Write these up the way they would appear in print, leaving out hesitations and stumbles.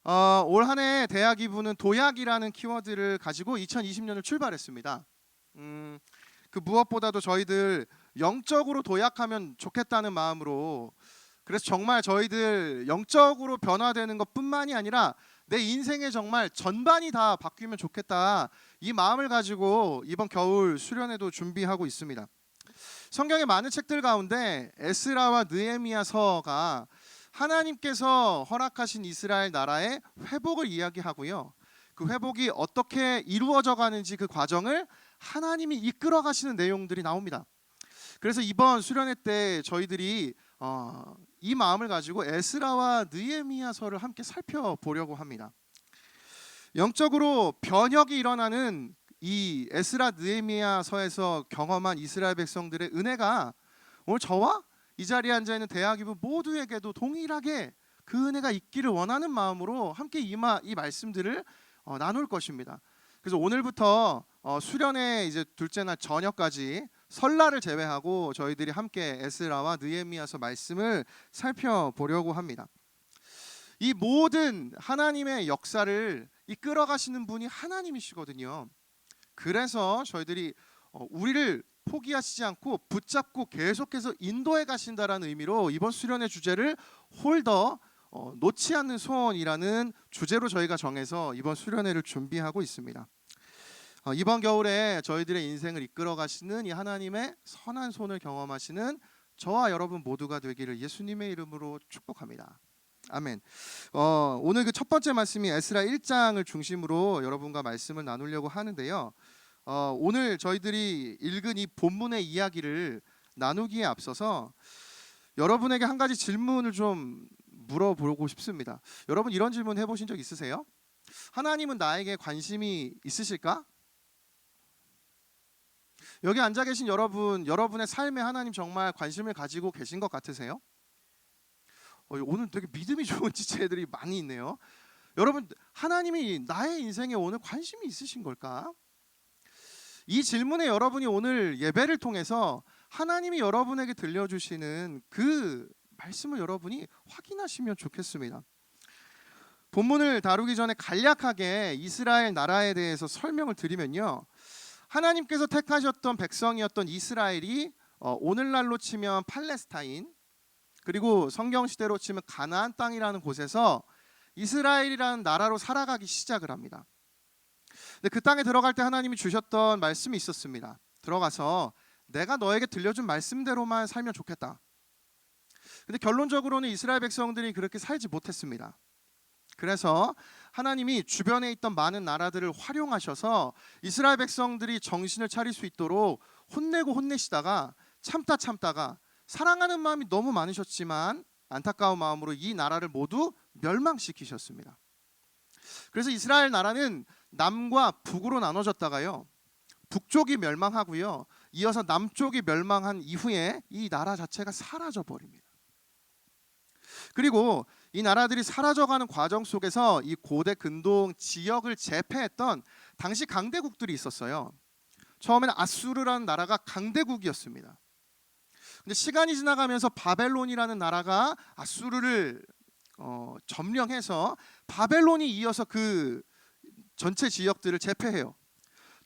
올 한 해 대학 2부는 도약이라는 키워드를 가지고 2020년을 출발했습니다. 그 무엇보다도 저희들 영적으로 도약하면 좋겠다는 마음으로, 그래서 정말 저희들 영적으로 변화되는 것뿐만이 아니라 내 인생의 정말 전반이 다 바뀌면 좋겠다, 이 마음을 가지고 이번 겨울 수련회도 준비하고 있습니다. 성경의 많은 책들 가운데 에스라와 느헤미야서가 하나님께서 허락하신 이스라엘 나라의 회복을 이야기하고요, 그 회복이 어떻게 이루어져 가는지 그 과정을 하나님이 이끌어 가시는 내용들이 나옵니다. 그래서 이번 수련회 때 저희들이 이 마음을 가지고 에스라와 느헤미야서를 함께 살펴보려고 합니다. 영적으로 변혁이 일어나는 이 에스라 느헤미야서에서 경험한 이스라엘 백성들의 은혜가 오늘 저와 이 자리에 앉아있는 대학 이부 모두에게도 동일하게 그 은혜가 있기를 원하는 마음으로 함께 이 말씀들을 나눌 것입니다. 그래서 오늘부터 수련회 이제 둘째 날 저녁까지 설날을 제외하고 저희들이 함께 에스라와 느헤미야서 말씀을 살펴보려고 합니다. 이 모든 하나님의 역사를 이끌어 가시는 분이 하나님이시거든요. 그래서 저희들이 우리를 포기하시지 않고 붙잡고 계속해서 인도해 가신다라는 의미로 이번 수련의 주제를 홀더 놓지 않는 소원이라는 주제로 저희가 정해서 이번 수련회를 준비하고 있습니다. 이번 겨울에 저희들의 인생을 이끌어 가시는 이 하나님의 선한 손을 경험하시는 저와 여러분 모두가 되기를 예수님의 이름으로 축복합니다. 아멘. 오늘 그 첫 번째 말씀이 에스라 1장을 중심으로 여러분과 말씀을 나누려고 하는데요. 오늘 저희들이 읽은 이 본문의 이야기를 나누기에 앞서서 여러분에게 한 가지 질문을 좀 물어보고 싶습니다. 여러분 이런 질문 해보신 적 있으세요? 하나님은 나에게 관심이 있으실까? 여기 앉아 계신 여러분, 여러분의 삶에 하나님 정말 관심을 가지고 계신 것 같으세요? 오늘 되게 믿음이 좋은 지체들이 많이 있네요. 여러분, 하나님이 나의 인생에 오늘 관심이 있으신 걸까? 이 질문에 여러분이 오늘 예배를 통해서 하나님이 여러분에게 들려주시는 그 말씀을 여러분이 확인하시면 좋겠습니다. 본문을 다루기 전에 간략하게 이스라엘 나라에 대해서 설명을 드리면요, 하나님께서 택하셨던 백성이었던 이스라엘이 오늘날로 치면 팔레스타인, 그리고 성경시대로 치면 가나안 땅이라는 곳에서 이스라엘이라는 나라로 살아가기 시작을 합니다. 근데 그 땅에 들어갈 때 하나님이 주셨던 말씀이 있었습니다. 들어가서 내가 너에게 들려준 말씀대로만 살면 좋겠다. 근데 결론적으로는 이스라엘 백성들이 그렇게 살지 못했습니다. 그래서 하나님이 주변에 있던 많은 나라들을 활용하셔서 이스라엘 백성들이 정신을 차릴 수 있도록 혼내고 혼내시다가 참다가 사랑하는 마음이 너무 많으셨지만 안타까운 마음으로 이 나라를 모두 멸망시키셨습니다. 그래서 이스라엘 나라는 남과 북으로 나눠졌다가요, 북쪽이 멸망하고요, 이어서 남쪽이 멸망한 이후에 이 나라 자체가 사라져 버립니다. 그리고 이 나라들이 사라져가는 과정 속에서 이 고대 근동 지역을 제패했던 당시 강대국들이 있었어요. 처음에는 아수르라는 나라가 강대국이었습니다. 근데 시간이 지나가면서 바벨론이라는 나라가 아수르를 점령해서 바벨론이 이어서 그 전체 지역들을 제패해요.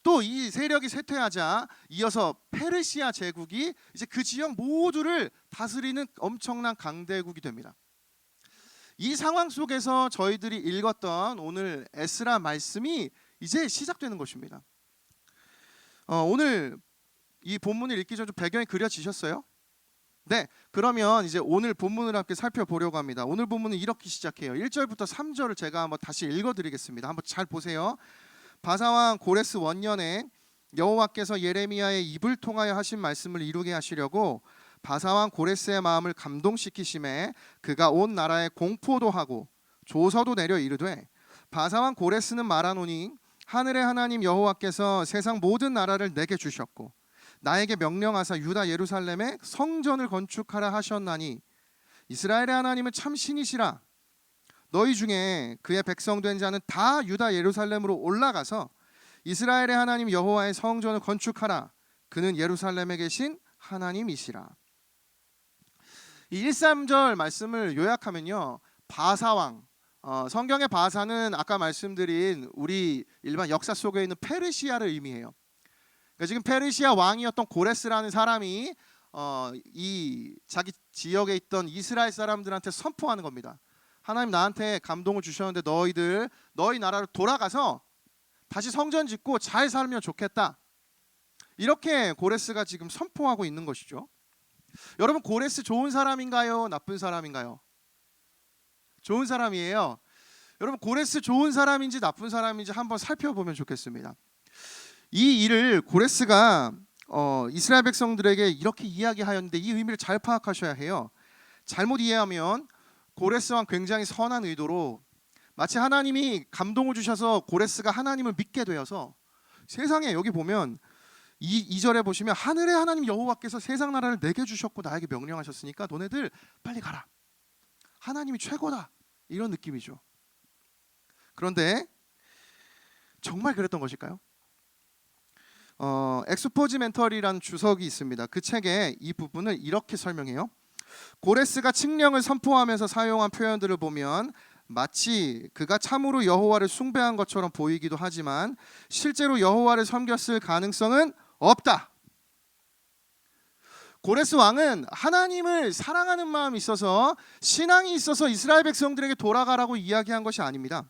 또 이 세력이 쇠퇴하자 이어서 페르시아 제국이 이제 그 지역 모두를 다스리는 엄청난 강대국이 됩니다. 이 상황 속에서 저희들이 읽었던 오늘 에스라 말씀이 이제 시작되는 것입니다. 오늘 이 본문을 읽기 전에 좀 배경이 그려지셨어요? 네, 그러면 이제 오늘 본문을 함께 살펴보려고 합니다. 오늘 본문은 이렇게 시작해요. 1절부터 3절을 제가 한번 다시 읽어드리겠습니다. 한번 잘 보세요. 바사왕 고레스 원년에 여호와께서 예레미야의 입을 통하여 하신 말씀을 이루게 하시려고 바사왕 고레스의 마음을 감동시키심에 그가 온 나라에 공포도 하고 조서도 내려 이르되, 바사왕 고레스는 말하노니 하늘의 하나님 여호와께서 세상 모든 나라를 내게 주셨고 나에게 명령하사 유다 예루살렘에 성전을 건축하라 하셨나니 이스라엘의 하나님은 참 신이시라. 너희 중에 그의 백성 된 자는 다 유다 예루살렘으로 올라가서 이스라엘의 하나님 여호와의 성전을 건축하라. 그는 예루살렘에 계신 하나님이시라. 이 1, 3절 말씀을 요약하면요, 바사왕, 성경의 바사는 아까 말씀드린 우리 일반 역사 속에 있는 페르시아를 의미해요. 그러니까 지금 페르시아 왕이었던 고레스라는 사람이 이 자기 지역에 있던 이스라엘 사람들한테 선포하는 겁니다. 하나님 나한테 감동을 주셨는데 너희 나라로 돌아가서 다시 성전 짓고 잘 살면 좋겠다. 이렇게 고레스가 지금 선포하고 있는 것이죠. 여러분, 고레스 좋은 사람인가요? 나쁜 사람인가요? 좋은 사람이에요. 여러분, 고레스 좋은 사람인지 나쁜 사람인지 한번 살펴보면 좋겠습니다. 이 일을 고레스가 이스라엘 백성들에게 이렇게 이야기하였는데 이 의미를 잘 파악하셔야 해요. 잘못 이해하면 고레스 왕 굉장히 선한 의도로 마치 하나님이 감동을 주셔서 고레스가 하나님을 믿게 되어서 세상에 여기 보면 2절에 보시면 하늘의 하나님 여호와께서 세상 나라를 내게 주셨고 나에게 명령하셨으니까 너네들 빨리 가라. 하나님이 최고다. 이런 느낌이죠. 그런데 정말 그랬던 것일까요? 엑스포지멘터리라는 주석이 있습니다. 그 책에 이 부분을 이렇게 설명해요. 고레스가 칙령을 선포하면서 사용한 표현들을 보면 마치 그가 참으로 여호와를 숭배한 것처럼 보이기도 하지만 실제로 여호와를 섬겼을 가능성은 없다. 고레스 왕은 하나님을 사랑하는 마음이 있어서 신앙이 있어서 이스라엘 백성들에게 돌아가라고 이야기한 것이 아닙니다.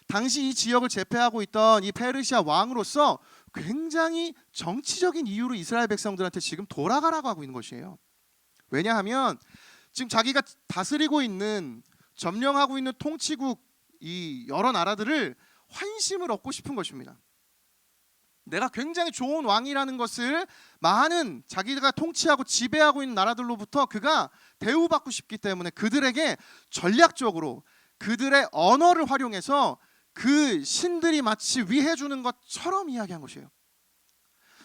당시 이 지역을 제패하고 있던 이 페르시아 왕으로서 굉장히 정치적인 이유로 이스라엘 백성들한테 지금 돌아가라고 하고 있는 것이에요. 왜냐하면 지금 자기가 다스리고 있는 점령하고 있는 통치국 이 여러 나라들을 환심을 얻고 싶은 것입니다. 내가 굉장히 좋은 왕이라는 것을 많은 자기가 통치하고 지배하고 있는 나라들로부터 그가 대우받고 싶기 때문에 그들에게 전략적으로 그들의 언어를 활용해서 그 신들이 마치 위해주는 것처럼 이야기한 것이에요.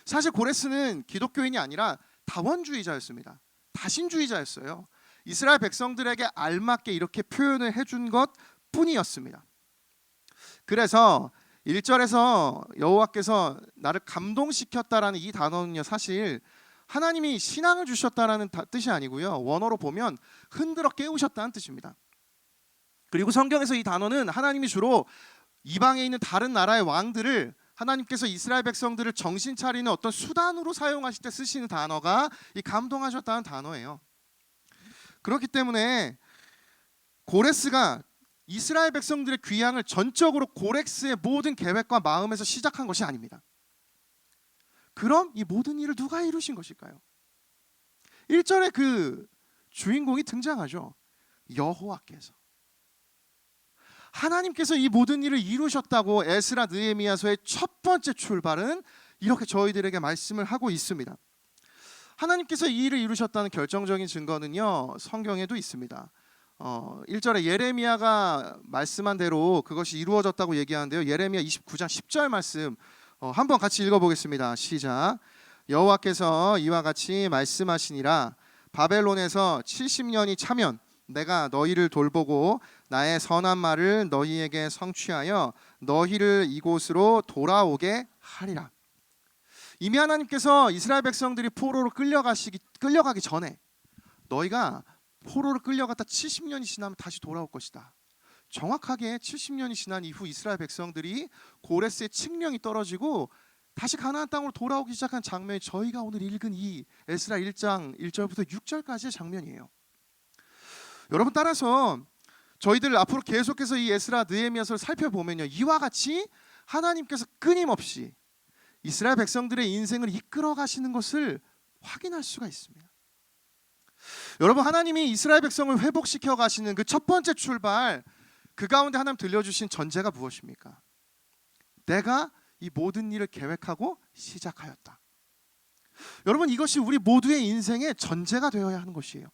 사실 고레스는 기독교인이 아니라 다원주의자였습니다. 다신주의자였어요. 이스라엘 백성들에게 알맞게 이렇게 표현을 해준 것 뿐이었습니다. 그래서 1절에서 여호와께서 나를 감동시켰다라는 이 단어는요, 사실 하나님이 신앙을 주셨다라는 뜻이 아니고요, 원어로 보면 흔들어 깨우셨다는 뜻입니다. 그리고 성경에서 이 단어는 하나님이 주로 이방에 있는 다른 나라의 왕들을 하나님께서 이스라엘 백성들을 정신 차리는 어떤 수단으로 사용하실 때 쓰시는 단어가 이 감동하셨다는 단어예요. 그렇기 때문에 고레스가 이스라엘 백성들의 귀향을 전적으로 고레스의 모든 계획과 마음에서 시작한 것이 아닙니다. 그럼 이 모든 일을 누가 이루신 것일까요? 1절에 그 주인공이 등장하죠. 여호와께서. 하나님께서 이 모든 일을 이루셨다고 에스라 느헤미야서의 첫 번째 출발은 이렇게 저희들에게 말씀을 하고 있습니다. 하나님께서 이 일을 이루셨다는 결정적인 증거는요, 성경에도 있습니다. 1절에 예레미야가 말씀한 대로 그것이 이루어졌다고 얘기하는데요. 예레미야 29장 10절 말씀 한번 같이 읽어보겠습니다. 시작. 여호와께서 이와 같이 말씀하시니라. 바벨론에서 70년이 차면 내가 너희를 돌보고 나의 선한 말을 너희에게 성취하여 너희를 이곳으로 돌아오게 하리라. 이미 하나님께서 이스라엘 백성들이 포로로 끌려가기 전에 너희가 포로를 끌려갔다 70년이 지나면 다시 돌아올 것이다. 정확하게 70년이 지난 이후 이스라엘 백성들이 고레스의 칙령이 떨어지고 다시 가나안 땅으로 돌아오기 시작한 장면이 저희가 오늘 읽은 이 에스라 1장 1절부터 6절까지의 장면이에요. 여러분, 따라서 저희들 앞으로 계속해서 이 에스라 느헤미야서를 살펴보면요, 이와 같이 하나님께서 끊임없이 이스라엘 백성들의 인생을 이끌어 가시는 것을 확인할 수가 있습니다. 여러분, 하나님이 이스라엘 백성을 회복시켜 가시는 그 첫 번째 출발, 그 가운데 하나님 들려주신 전제가 무엇입니까? 내가 이 모든 일을 계획하고 시작하였다. 여러분, 이것이 우리 모두의 인생의 전제가 되어야 하는 것이에요.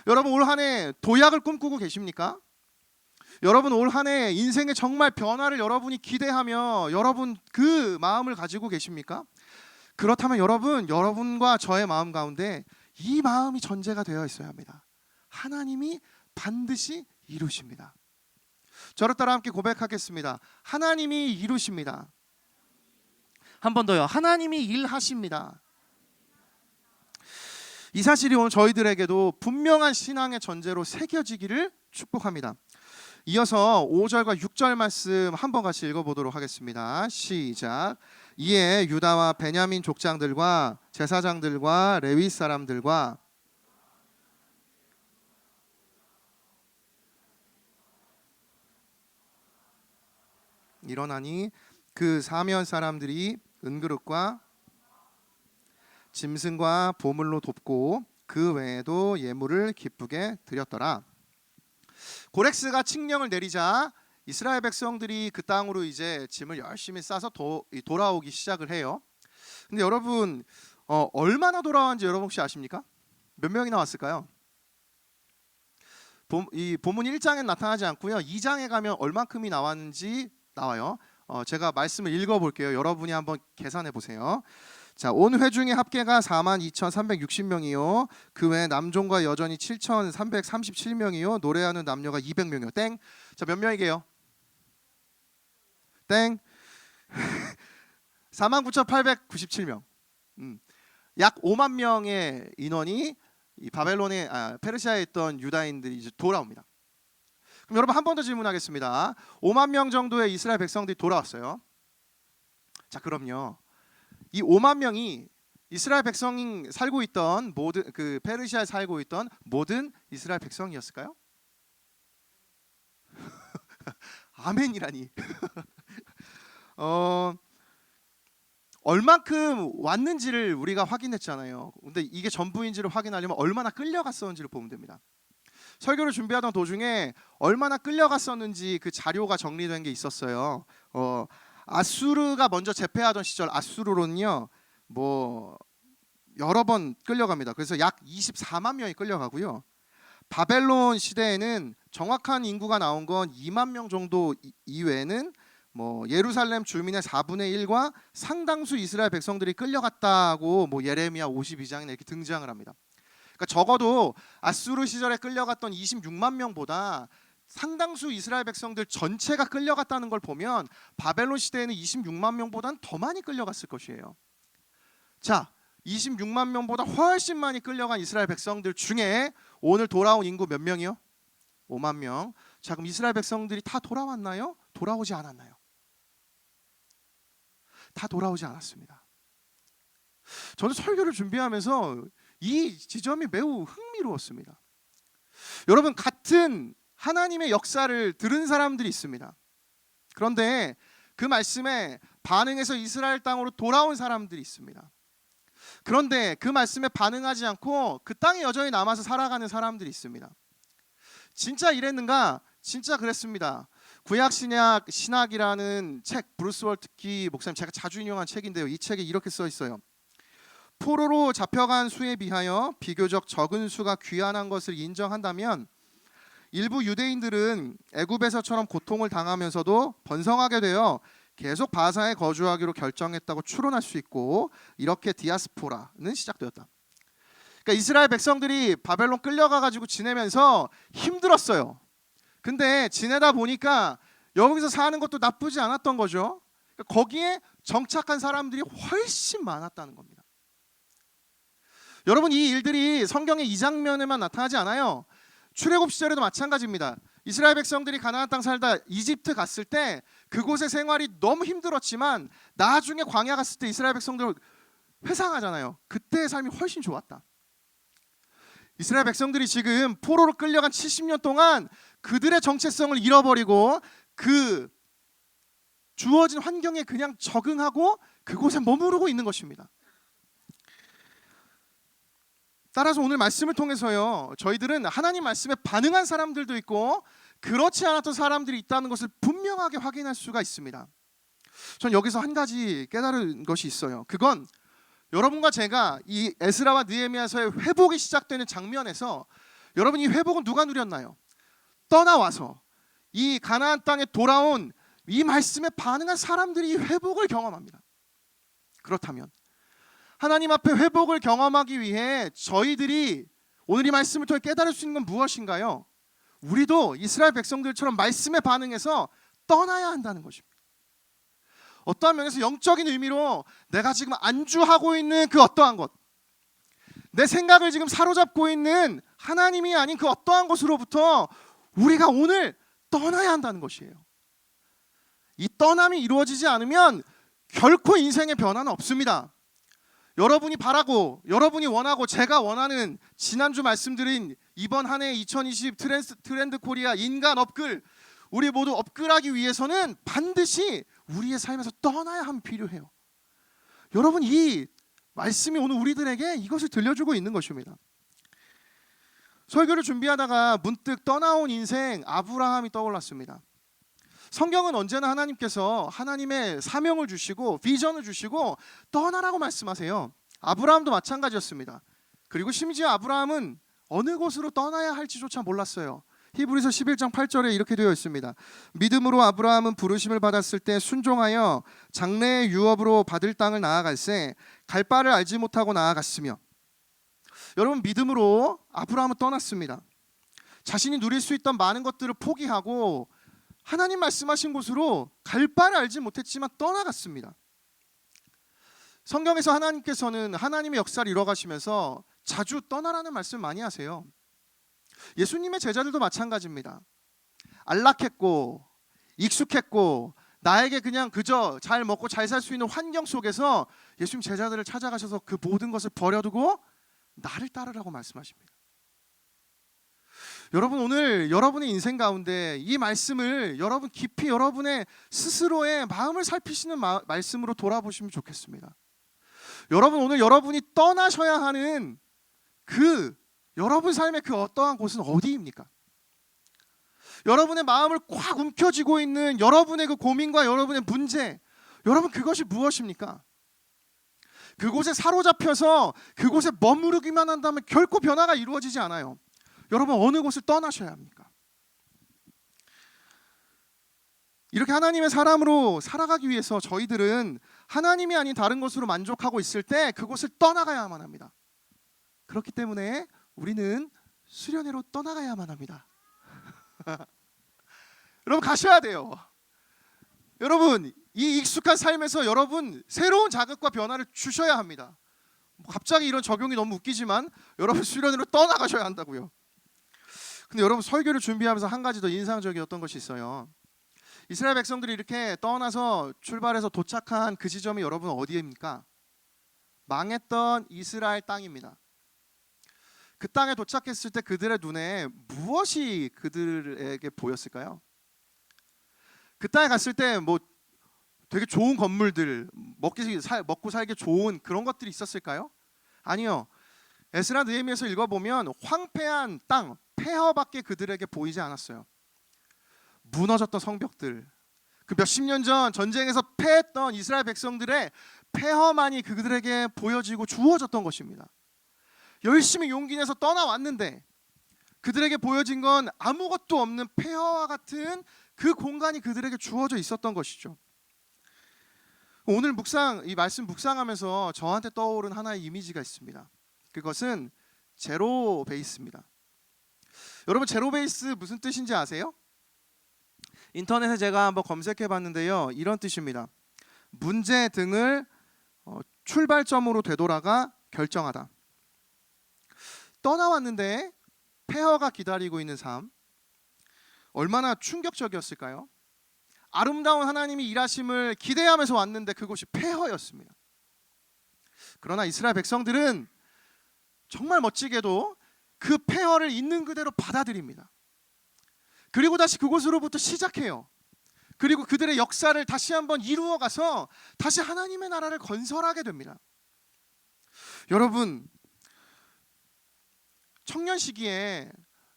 여러분, 올 한 해 도약을 꿈꾸고 계십니까? 여러분, 올 한 해 인생의 정말 변화를 여러분이 기대하며 여러분 그 마음을 가지고 계십니까? 그렇다면 여러분과 저의 마음 가운데 이 마음이 전제가 되어 있어야 합니다. 하나님이 반드시 이루십니다. 저를 따라 함께 고백하겠습니다. 하나님이 이루십니다. 한 번 더요. 하나님이 일하십니다. 이 사실이 오늘 저희들에게도 분명한 신앙의 전제로 새겨지기를 축복합니다. 이어서 5절과 6절 말씀 한번 같이 읽어보도록 하겠습니다. 시작. 이에 유다와 베냐민 족장들과 제사장들과 레위 사람들과 일어나니 그 사면 사람들이 은그릇과 짐승과 보물로 돕고 그 외에도 예물을 기쁘게 드렸더라. 고렉스가 칙령을 내리자 이스라엘 백성들이 그 땅으로 이제 짐을 열심히 싸서 돌아오기 시작을 해요. 근데 여러분 얼마나 돌아왔는지 여러분 혹시 아십니까? 몇 명이나 왔을까요? 이 본문 1장에 나타나지 않고요. 2장에 가면 얼만큼이 나왔는지 나와요. 제가 말씀을 읽어볼게요. 여러분이 한번 계산해 보세요. 자, 온 회중의 합계가 42,360명이요. 그 외에 남종과 여전이 7,337명이요. 노래하는 남녀가 200명이요. 땡. 자, 몇 명이게요? 땡. 49,897명. 약 5만 명의 인원이 이 바벨론에 페르시아에 있던 유다인들이 이제 돌아옵니다. 그럼 여러분 한 번 더 질문하겠습니다. 5만 명 정도의 이스라엘 백성들이 돌아왔어요. 자, 그럼요. 이 5만 명이 이스라엘 백성이 살고 있던 모든 그 페르시아에 살고 있던 모든 이스라엘 백성이었을까요? 아멘이라니. 얼만큼 왔는지를 우리가 확인했잖아요. 근데 이게 전부인지를 확인하려면 얼마나 끌려갔었는지를 보면 됩니다. 설교를 준비하던 도중에 얼마나 끌려갔었는지 그 자료가 정리된 게 있었어요. 아수르가 먼저 제패하던 시절 아수르로는요, 뭐 여러 번 끌려갑니다. 그래서 약 24만 명이 끌려가고요. 바벨론 시대에는 정확한 인구가 나온 건 2만 명 정도 이외에는 뭐 예루살렘 주민의 4분의 1과 상당수 이스라엘 백성들이 끌려갔다고 뭐 예레미야 52장에 이렇게 등장을 합니다. 그러니까 적어도 아수르 시절에 끌려갔던 26만 명보다 상당수 이스라엘 백성들 전체가 끌려갔다는 걸 보면 바벨론 시대에는 26만 명보다는 더 많이 끌려갔을 것이에요. 자, 26만 명보다 훨씬 많이 끌려간 이스라엘 백성들 중에 오늘 돌아온 인구 몇 명이요? 5만 명. 자, 그럼 이스라엘 백성들이 다 돌아왔나요? 돌아오지 않았나요? 다 돌아오지 않았습니다. 저는 설교를 준비하면서 이 지점이 매우 흥미로웠습니다. 여러분, 같은 하나님의 역사를 들은 사람들이 있습니다. 그런데 그 말씀에 반응해서 이스라엘 땅으로 돌아온 사람들이 있습니다. 그런데 그 말씀에 반응하지 않고 그 땅에 여전히 남아서 살아가는 사람들이 있습니다. 진짜 이랬는가? 진짜 그랬습니다. 구약 신학이라는 책, 브루스 월트키 목사님 제가 자주 인용한 책인데요. 이 책에 이렇게 써 있어요. 포로로 잡혀간 수에 비하여 비교적 적은 수가 귀환한 것을 인정한다면 일부 유대인들은 애굽에서처럼 고통을 당하면서도 번성하게 되어 계속 바사에 거주하기로 결정했다고 추론할 수 있고, 이렇게 디아스포라는 시작되었다. 그러니까 이스라엘 백성들이 바벨론 끌려가 가지고 지내면서 힘들었어요. 근데 지내다 보니까 여기서 사는 것도 나쁘지 않았던 거죠. 그러니까 거기에 정착한 사람들이 훨씬 많았다는 겁니다. 여러분, 이 일들이 성경의 이 장면에만 나타나지 않아요. 출애굽 시절에도 마찬가지입니다. 이스라엘 백성들이 가나안 땅 살다 이집트 갔을 때 그곳의 생활이 너무 힘들었지만 나중에 광야 갔을 때 이스라엘 백성들 회상하잖아요. 그때의 삶이 훨씬 좋았다. 이스라엘 백성들이 지금 포로로 끌려간 70년 동안 그들의 정체성을 잃어버리고 그 주어진 환경에 그냥 적응하고 그곳에 머무르고 있는 것입니다. 따라서 오늘 말씀을 통해서요, 저희들은 하나님 말씀에 반응한 사람들도 있고 그렇지 않았던 사람들이 있다는 것을 분명하게 확인할 수가 있습니다. 전 여기서 한 가지 깨달은 것이 있어요. 그건 여러분과 제가 이 에스라와 느헤미야서의 회복이 시작되는 장면에서 여러분, 이 회복은 누가 누렸나요? 떠나와서 이 가나안 땅에 돌아온 이 말씀에 반응한 사람들이 회복을 경험합니다. 그렇다면 하나님 앞에 회복을 경험하기 위해 저희들이 오늘 이 말씀을 통해 깨달을 수 있는 건 무엇인가요? 우리도 이스라엘 백성들처럼 말씀에 반응해서 떠나야 한다는 것입니다. 어떠한 면에서 영적인 의미로 내가 지금 안주하고 있는 그 어떠한 것, 내 생각을 지금 사로잡고 있는 하나님이 아닌 그 어떠한 것으로부터 우리가 오늘 떠나야 한다는 것이에요. 이 떠남이 이루어지지 않으면 결코 인생의 변화는 없습니다. 여러분이 바라고 여러분이 원하고 제가 원하는 지난주 말씀드린 이번 한 해 2020 트렌드 코리아 인간 업글, 우리 모두 업글하기 위해서는 반드시 우리의 삶에서 떠나야 함이 필요해요. 여러분, 이 말씀이 오늘 우리들에게 이것을 들려주고 있는 것입니다. 설교를 준비하다가 문득 떠나온 인생 아브라함이 떠올랐습니다. 성경은 언제나 하나님께서 하나님의 사명을 주시고 비전을 주시고 떠나라고 말씀하세요. 아브라함도 마찬가지였습니다. 그리고 심지어 아브라함은 어느 곳으로 떠나야 할지조차 몰랐어요. 히브리서 11장 8절에 이렇게 되어 있습니다. 믿음으로 아브라함은 부르심을 받았을 때 순종하여 장래의 유업으로 받을 땅을 나아갈새 갈 바를 알지 못하고 나아갔으며. 여러분, 믿음으로 아브라함은 떠났습니다. 자신이 누릴 수 있던 많은 것들을 포기하고 하나님 말씀하신 곳으로 갈 바를 알지 못했지만 떠나갔습니다. 성경에서 하나님께서는 하나님의 역사를 이뤄가시면서 자주 떠나라는 말씀을 많이 하세요. 예수님의 제자들도 마찬가지입니다. 안락했고 익숙했고 나에게 그냥 그저 잘 먹고 잘 살 수 있는 환경 속에서 예수님 제자들을 찾아가셔서 그 모든 것을 버려두고 나를 따르라고 말씀하십니다. 여러분, 오늘 여러분의 인생 가운데 이 말씀을 여러분 깊이 여러분의 스스로의 마음을 살피시는 말씀으로 돌아보시면 좋겠습니다. 여러분, 오늘 여러분이 떠나셔야 하는 그 여러분 삶의 그 어떠한 곳은 어디입니까? 여러분의 마음을 꽉 움켜쥐고 있는 여러분의 그 고민과 여러분의 문제, 여러분 그것이 무엇입니까? 그곳에 사로잡혀서 그곳에 머무르기만 한다면 결코 변화가 이루어지지 않아요. 여러분, 어느 곳을 떠나셔야 합니까? 이렇게 하나님의 사람으로 살아가기 위해서 저희들은 하나님이 아닌 다른 것으로 만족하고 있을 때 그곳을 떠나가야만 합니다. 그렇기 때문에 우리는 수련회로 떠나가야만 합니다. 여러분, 가셔야 돼요. 여러분, 이 익숙한 삶에서 여러분 새로운 자극과 변화를 주셔야 합니다. 갑자기 이런 적용이 너무 웃기지만 여러분 수련회로 떠나가셔야 한다고요. 근데 여러분, 설교를 준비하면서 한 가지 더 인상적이었던 것이 있어요. 이스라엘 백성들이 이렇게 떠나서 출발해서 도착한 그 지점이 여러분 어디입니까? 망했던 이스라엘 땅입니다. 그 땅에 도착했을 때 그들의 눈에 무엇이 그들에게 보였을까요? 그 땅에 갔을 때 뭐 되게 좋은 건물들, 먹고 살기 좋은 그런 것들이 있었을까요? 아니요. 에스라 느헤미야에서 읽어보면 황폐한 땅, 폐허밖에 그들에게 보이지 않았어요. 무너졌던 성벽들, 그 몇십 년 전 전쟁에서 패했던 이스라엘 백성들의 폐허만이 그들에게 보여지고 주어졌던 것입니다. 열심히 용기 내서 떠나왔는데 그들에게 보여진 건 아무것도 없는 폐허와 같은 그 공간이 그들에게 주어져 있었던 것이죠. 오늘 이 말씀 묵상하면서 저한테 떠오른 하나의 이미지가 있습니다. 그것은 제로 베이스입니다. 여러분, 제로 베이스 무슨 뜻인지 아세요? 인터넷에 제가 한번 검색해 봤는데요. 이런 뜻입니다. 문제 등을 출발점으로 되돌아가 결정하다. 떠나왔는데 폐허가 기다리고 있는 삶, 얼마나 충격적이었을까요? 아름다운 하나님이 일하심을 기대하면서 왔는데 그곳이 폐허였습니다. 그러나 이스라엘 백성들은 정말 멋지게도 그 폐허를 있는 그대로 받아들입니다. 그리고 다시 그곳으로부터 시작해요. 그리고 그들의 역사를 다시 한번 이루어가서 다시 하나님의 나라를 건설하게 됩니다. 여러분, 청년 시기에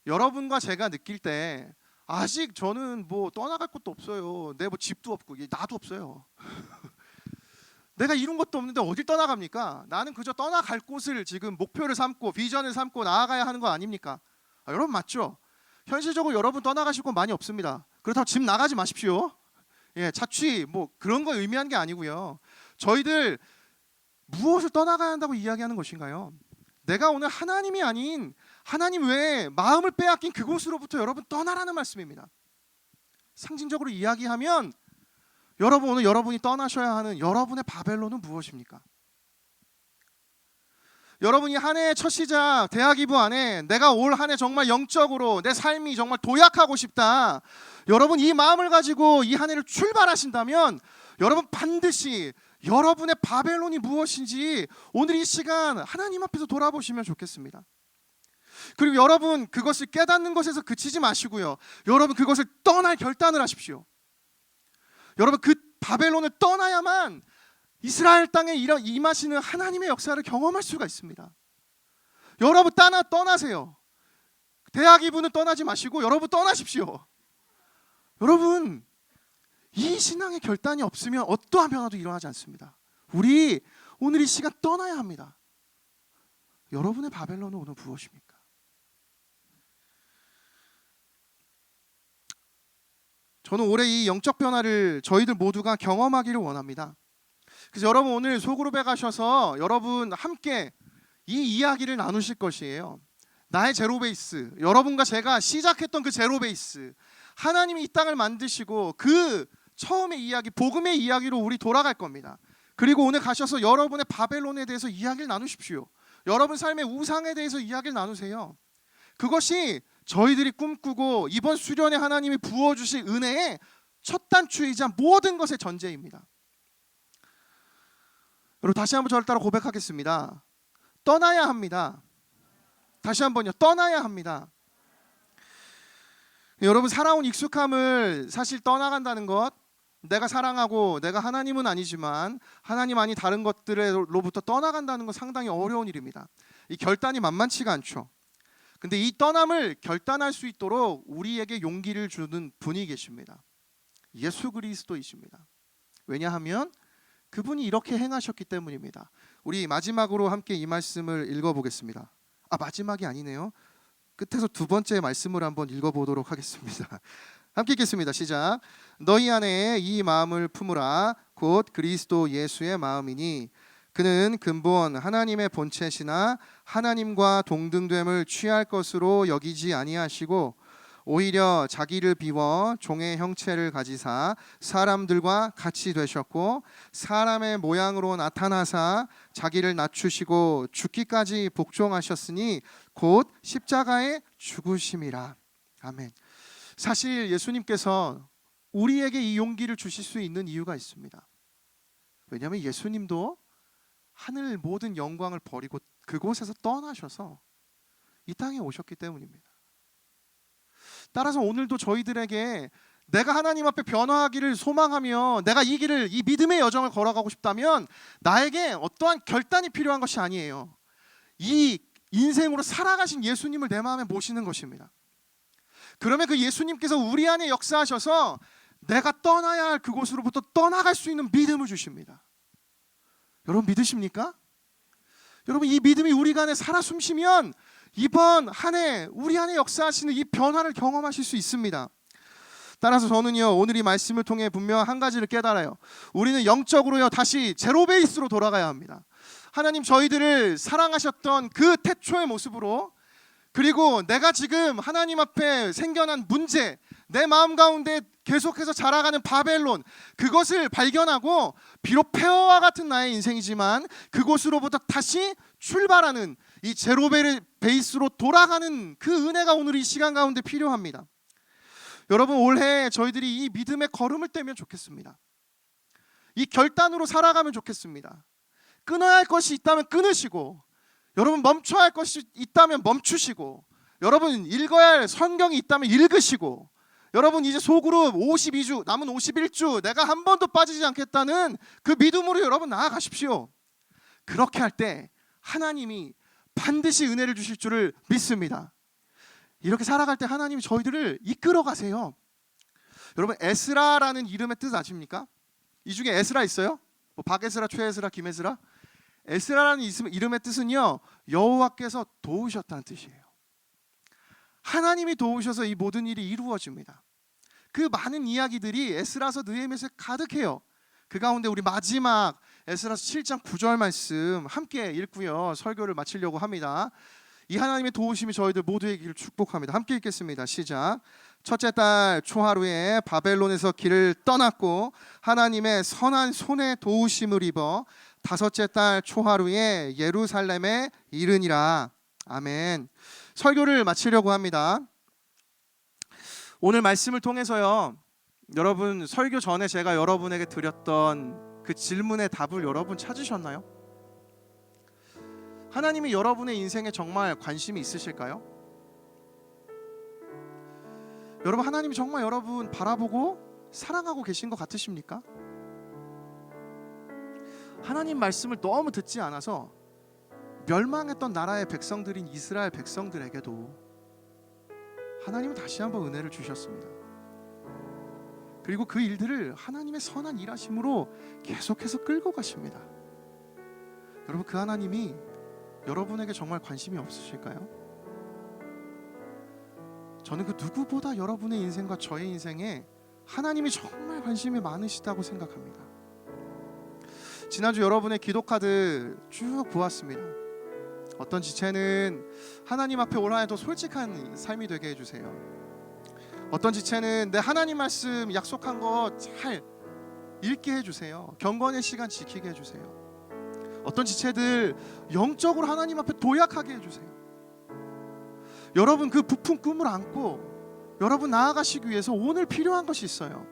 여러분과 제가 느낄 때 아직 저는 뭐 떠나갈 곳도 없어요. 내 뭐 집도 없고 나도 없어요. 내가 이룬 것도 없는데 어딜 떠나갑니까? 나는 그저 떠나갈 곳을 지금 목표를 삼고 비전을 삼고 나아가야 하는 거 아닙니까? 여러분, 맞죠? 현실적으로 여러분 떠나가실 곳 많이 없습니다. 그렇다고 집 나가지 마십시오. 자취 뭐 그런 거 의미한 게 아니고요. 저희들 무엇을 떠나가야 한다고 이야기하는 것인가요? 내가 오늘 하나님이 아닌 하나님 외에 마음을 빼앗긴 그곳으로부터 여러분 떠나라는 말씀입니다. 상징적으로 이야기하면 여러분, 오늘 여러분이 떠나셔야 하는 여러분의 바벨론은 무엇입니까? 여러분이 한 해의 첫 시작 대학 2부 안에 내가 올 한 해 정말 영적으로 내 삶이 정말 도약하고 싶다, 여러분 이 마음을 가지고 이 한 해를 출발하신다면 여러분 반드시 여러분의 바벨론이 무엇인지 오늘 이 시간 하나님 앞에서 돌아보시면 좋겠습니다. 그리고 여러분 그것을 깨닫는 것에서 그치지 마시고요, 여러분 그것을 떠날 결단을 하십시오. 여러분 그 바벨론을 떠나야만 이스라엘 땅에 임하시는 하나님의 역사를 경험할 수가 있습니다. 여러분 떠나세요. 대학 2부는 떠나지 마시고 여러분 떠나십시오. 여러분 이 신앙의 결단이 없으면 어떠한 변화도 일어나지 않습니다. 우리 오늘 이 시간 떠나야 합니다. 여러분의 바벨론은 오늘 무엇입니까? 저는 올해 이 영적 변화를 저희들 모두가 경험하기를 원합니다. 그래서 여러분 오늘 소그룹에 가셔서 여러분 함께 이 이야기를 나누실 것이에요. 나의 제로베이스, 여러분과 제가 시작했던 그 제로베이스, 하나님이 이 땅을 만드시고 그 처음의 이야기, 복음의 이야기로 우리 돌아갈 겁니다. 그리고 오늘 가셔서 여러분의 바벨론에 대해서 이야기를 나누십시오. 여러분 삶의 우상에 대해서 이야기를 나누세요. 그것이 저희들이 꿈꾸고 이번 수련회 하나님이 부어주실 은혜의 첫 단추이자 모든 것의 전제입니다. 여러분 다시 한번 저를 따라 고백하겠습니다. 떠나야 합니다. 다시 한번요. 떠나야 합니다. 여러분 살아온 익숙함을 사실 떠나간다는 것, 내가 사랑하고 내가 하나님은 아니지만 하나님 아닌 다른 것들로부터 떠나간다는 건 상당히 어려운 일입니다. 이 결단이 만만치가 않죠. 근데 이 떠남을 결단할 수 있도록 우리에게 용기를 주는 분이 계십니다. 예수 그리스도이십니다. 왜냐하면 그분이 이렇게 행하셨기 때문입니다. 우리 마지막으로 함께 이 말씀을 읽어보겠습니다. 마지막이 아니네요. 끝에서 두 번째 말씀을 한번 읽어보도록 하겠습니다. 함께 읽겠습니다. 시작. 너희 안에 이 마음을 품으라. 곧 그리스도 예수의 마음이니 그는 근본 하나님의 본체시나 하나님과 동등됨을 취할 것으로 여기지 아니하시고 오히려 자기를 비워 종의 형체를 가지사 사람들과 같이 되셨고 사람의 모양으로 나타나사 자기를 낮추시고 죽기까지 복종하셨으니 곧 십자가에 죽으심이라. 아멘. 사실 예수님께서 우리에게 이 용기를 주실 수 있는 이유가 있습니다. 왜냐하면 예수님도 하늘 모든 영광을 버리고 그곳에서 떠나셔서 이 땅에 오셨기 때문입니다. 따라서 오늘도 저희들에게 내가 하나님 앞에 변화하기를 소망하며 내가 이 길을, 이 믿음의 여정을 걸어가고 싶다면 나에게 어떠한 결단이 필요한 것이 아니에요. 이 인생으로 살아가신 예수님을 내 마음에 모시는 것입니다. 그러면 그 예수님께서 우리 안에 역사하셔서 내가 떠나야 할 그곳으로부터 떠나갈 수 있는 믿음을 주십니다. 여러분 믿으십니까? 여러분 이 믿음이 우리 안에 살아 숨쉬면 이번 한 해 우리 안에 역사하시는 이 변화를 경험하실 수 있습니다. 따라서 저는요 오늘 이 말씀을 통해 분명 한 가지를 깨달아요. 우리는 영적으로요 다시 제로 베이스로 돌아가야 합니다. 하나님 저희들을 사랑하셨던 그 태초의 모습으로, 그리고 내가 지금 하나님 앞에 생겨난 문제, 내 마음 가운데 계속해서 자라가는 바벨론, 그것을 발견하고 비록 폐허와 같은 나의 인생이지만 그곳으로부터 다시 출발하는 이 제로 베이스로 돌아가는 그 은혜가 오늘 이 시간 가운데 필요합니다. 여러분 올해 저희들이 이 믿음의 걸음을 떼면 좋겠습니다. 이 결단으로 살아가면 좋겠습니다. 끊어야 할 것이 있다면 끊으시고, 여러분 멈춰야 할 것이 있다면 멈추시고, 여러분 읽어야 할 성경이 있다면 읽으시고, 여러분 이제 소그룹 52주 남은 51주 내가 한 번도 빠지지 않겠다는 그 믿음으로 여러분 나아가십시오. 그렇게 할 때 하나님이 반드시 은혜를 주실 줄을 믿습니다. 이렇게 살아갈 때 하나님이 저희들을 이끌어 가세요. 여러분 에스라라는 이름의 뜻 아십니까? 이 중에 에스라 있어요? 뭐 박에스라, 최에스라, 김에스라? 에스라라는 이름의 뜻은요 여호와께서 도우셨다는 뜻이에요. 하나님이 도우셔서 이 모든 일이 이루어집니다. 그 많은 이야기들이 에스라서 느헤미야서에 가득해요. 그 가운데 우리 마지막 에스라서 7장 9절 말씀 함께 읽고요 설교를 마치려고 합니다. 이 하나님의 도우심이 저희들 모두의 길을 축복합니다. 함께 읽겠습니다. 시작. 첫째 달 초하루에 바벨론에서 길을 떠났고 하나님의 선한 손에 도우심을 입어 다섯째 달 초하루에 예루살렘에 이르니라. 아멘. 설교를 마치려고 합니다. 오늘 말씀을 통해서요, 여러분 설교 전에 제가 여러분에게 드렸던 그 질문의 답을 여러분 찾으셨나요? 하나님이 여러분의 인생에 정말 관심이 있으실까요? 여러분, 하나님이 정말 여러분 바라보고 사랑하고 계신 것 같으십니까? 하나님 말씀을 너무 듣지 않아서 멸망했던 나라의 백성들인 이스라엘 백성들에게도 하나님은 다시 한번 은혜를 주셨습니다. 그리고 그 일들을 하나님의 선한 일하심으로 계속해서 끌고 가십니다. 여러분, 그 하나님이 여러분에게 정말 관심이 없으실까요? 저는 그 누구보다 여러분의 인생과 저의 인생에 하나님이 정말 관심이 많으시다고 생각합니다. 지난주 여러분의 기도카드 쭉 보았습니다. 어떤 지체는 하나님 앞에 올 한 해 더 솔직한 삶이 되게 해주세요. 어떤 지체는 내 하나님 말씀 약속한 거 잘 읽게 해주세요. 경건의 시간 지키게 해주세요. 어떤 지체들 영적으로 하나님 앞에 도약하게 해주세요. 여러분, 그 부푼 꿈을 안고 여러분 나아가시기 위해서 오늘 필요한 것이 있어요.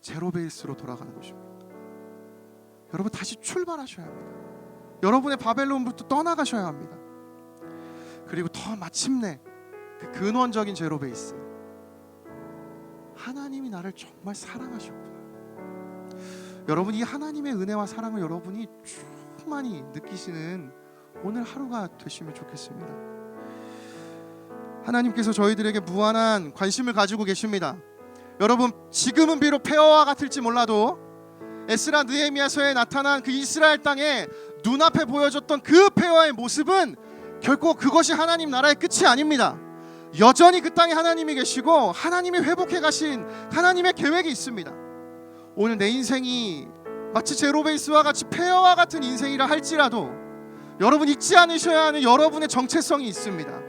제로 베이스로 돌아가는 것입니다. 여러분, 다시 출발하셔야 합니다. 여러분의 바벨론부터 떠나가셔야 합니다. 그리고 더 마침내 그 근원적인 제로 베이스, 하나님이 나를 정말 사랑하셨구나. 여러분, 이 하나님의 은혜와 사랑을 여러분이 충만히 느끼시는 오늘 하루가 되시면 좋겠습니다. 하나님께서 저희들에게 무한한 관심을 가지고 계십니다. 여러분, 지금은 비록 폐허와 같을지 몰라도 에스라 느헤미야서에 나타난 그 이스라엘 땅에 눈앞에 보여줬던 그 폐허의 모습은 결코 그것이 하나님 나라의 끝이 아닙니다. 여전히 그 땅에 하나님이 계시고 하나님이 회복해 가신 하나님의 계획이 있습니다. 오늘 내 인생이 마치 제로베이스와 같이 폐허와 같은 인생이라 할지라도 여러분 잊지 않으셔야 하는 여러분의 정체성이 있습니다.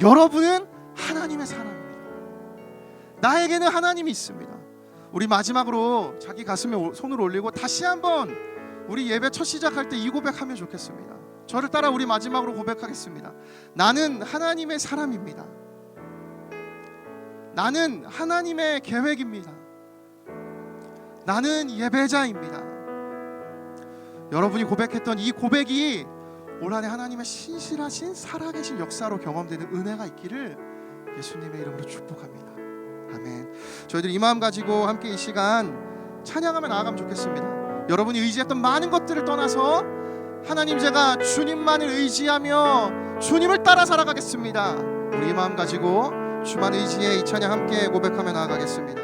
여러분은 하나님의 사람입니다. 나에게는 하나님이 있습니다. 우리 마지막으로 자기 가슴에 손을 올리고 다시 한번 우리 예배 첫 시작할 때 이 고백하면 좋겠습니다. 저를 따라 우리 마지막으로 고백하겠습니다. 나는 하나님의 사람입니다. 나는 하나님의 계획입니다. 나는 예배자입니다. 여러분이 고백했던 이 고백이 올 한 해 하나님의 신실하신 살아계신 역사로 경험되는 은혜가 있기를 예수님의 이름으로 축복합니다. 아멘. 저희들이 이 마음 가지고 함께 이 시간 찬양하며 나아가면 좋겠습니다. 여러분이 의지했던 많은 것들을 떠나서 하나님, 제가 주님만을 의지하며 주님을 따라 살아가겠습니다. 우리 이 마음 가지고 주만 의지에 이 찬양 함께 고백하며 나아가겠습니다.